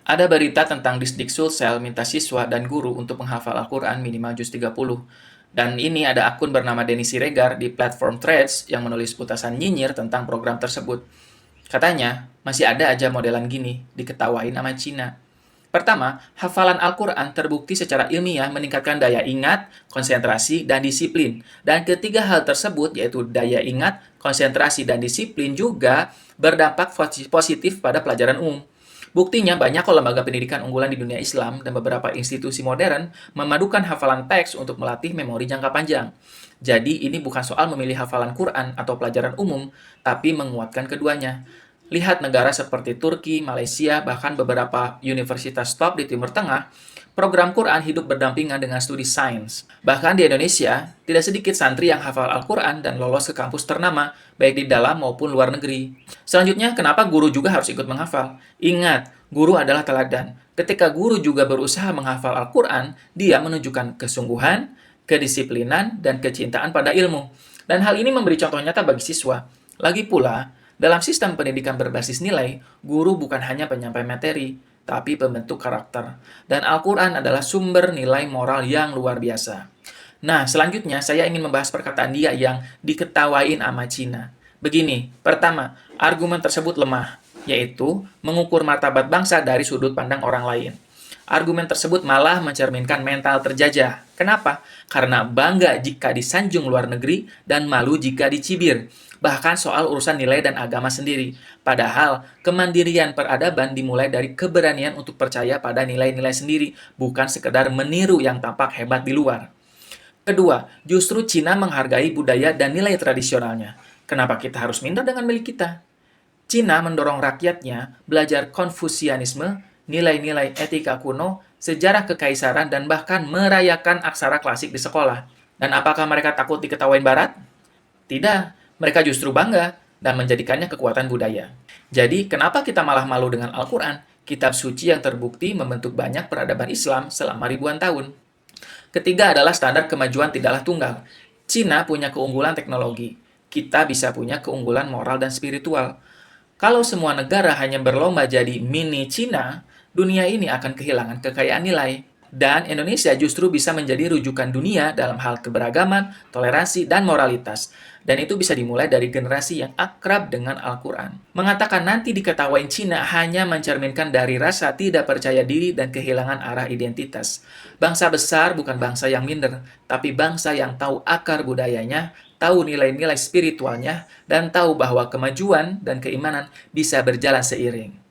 Ada berita tentang Disdik Sulsel minta siswa dan guru untuk menghafal Al-Quran minimal juz 30. Dan ini ada akun bernama Denny Siregar di platform Threads yang menulis putasan nyinyir tentang program tersebut. Katanya, masih ada aja modelan gini, diketawain sama Cina. Pertama, hafalan Al-Quran terbukti secara ilmiah meningkatkan daya ingat, konsentrasi, dan disiplin. Dan ketiga hal tersebut, yaitu daya ingat, konsentrasi, dan disiplin juga berdampak positif pada pelajaran umum. Buktinya, banyak kok lembaga pendidikan unggulan di dunia Islam dan beberapa institusi modern memadukan hafalan teks untuk melatih memori jangka panjang. Jadi, ini bukan soal memilih hafalan Quran atau pelajaran umum, tapi menguatkan keduanya. Lihat negara seperti Turki, Malaysia, bahkan beberapa universitas top di Timur Tengah, program Quran hidup berdampingan dengan studi sains. Bahkan di Indonesia, tidak sedikit santri yang hafal Al-Quran dan lolos ke kampus ternama, baik di dalam maupun luar negeri. Selanjutnya, kenapa guru juga harus ikut menghafal? Ingat, guru adalah teladan. Ketika guru juga berusaha menghafal Al-Quran, dia menunjukkan kesungguhan, kedisiplinan, dan kecintaan pada ilmu. Dan hal ini memberi contoh nyata bagi siswa. Lagi pula, dalam sistem pendidikan berbasis nilai, guru bukan hanya penyampai materi, tapi pembentuk karakter. Dan Al-Quran adalah sumber nilai moral yang luar biasa. Nah, selanjutnya saya ingin membahas perkataan dia yang diketawain sama Cina. Begini, pertama, argumen tersebut lemah, yaitu mengukur martabat bangsa dari sudut pandang orang lain. Argumen tersebut malah mencerminkan mental terjajah. Kenapa? Karena bangga jika disanjung luar negeri dan malu jika dicibir. Bahkan soal urusan nilai dan agama sendiri. Padahal, kemandirian peradaban dimulai dari keberanian untuk percaya pada nilai-nilai sendiri, bukan sekedar meniru yang tampak hebat di luar. Kedua, justru Cina menghargai budaya dan nilai tradisionalnya. Kenapa kita harus minder dengan milik kita? Cina mendorong rakyatnya belajar Konfusianisme, nilai-nilai etika kuno, sejarah kekaisaran, dan bahkan merayakan aksara klasik di sekolah. Dan apakah mereka takut diketawain Barat? Tidak, mereka justru bangga dan menjadikannya kekuatan budaya. Jadi, kenapa kita malah malu dengan Al-Quran, kitab suci yang terbukti membentuk banyak peradaban Islam selama ribuan tahun? Ketiga adalah standar kemajuan tidaklah tunggal. Cina punya keunggulan teknologi, kita bisa punya keunggulan moral dan spiritual. Kalau semua negara hanya berlomba jadi mini Cina, dunia ini akan kehilangan kekayaan nilai. Dan Indonesia justru bisa menjadi rujukan dunia dalam hal keberagaman, toleransi, dan moralitas. Dan itu bisa dimulai dari generasi yang akrab dengan Al-Quran. Mengatakan nanti diketawain Cina hanya mencerminkan dari rasa tidak percaya diri dan kehilangan arah identitas. Bangsa besar bukan bangsa yang minder, tapi bangsa yang tahu akar budayanya, tahu nilai-nilai spiritualnya, dan tahu bahwa kemajuan dan keimanan bisa berjalan seiring.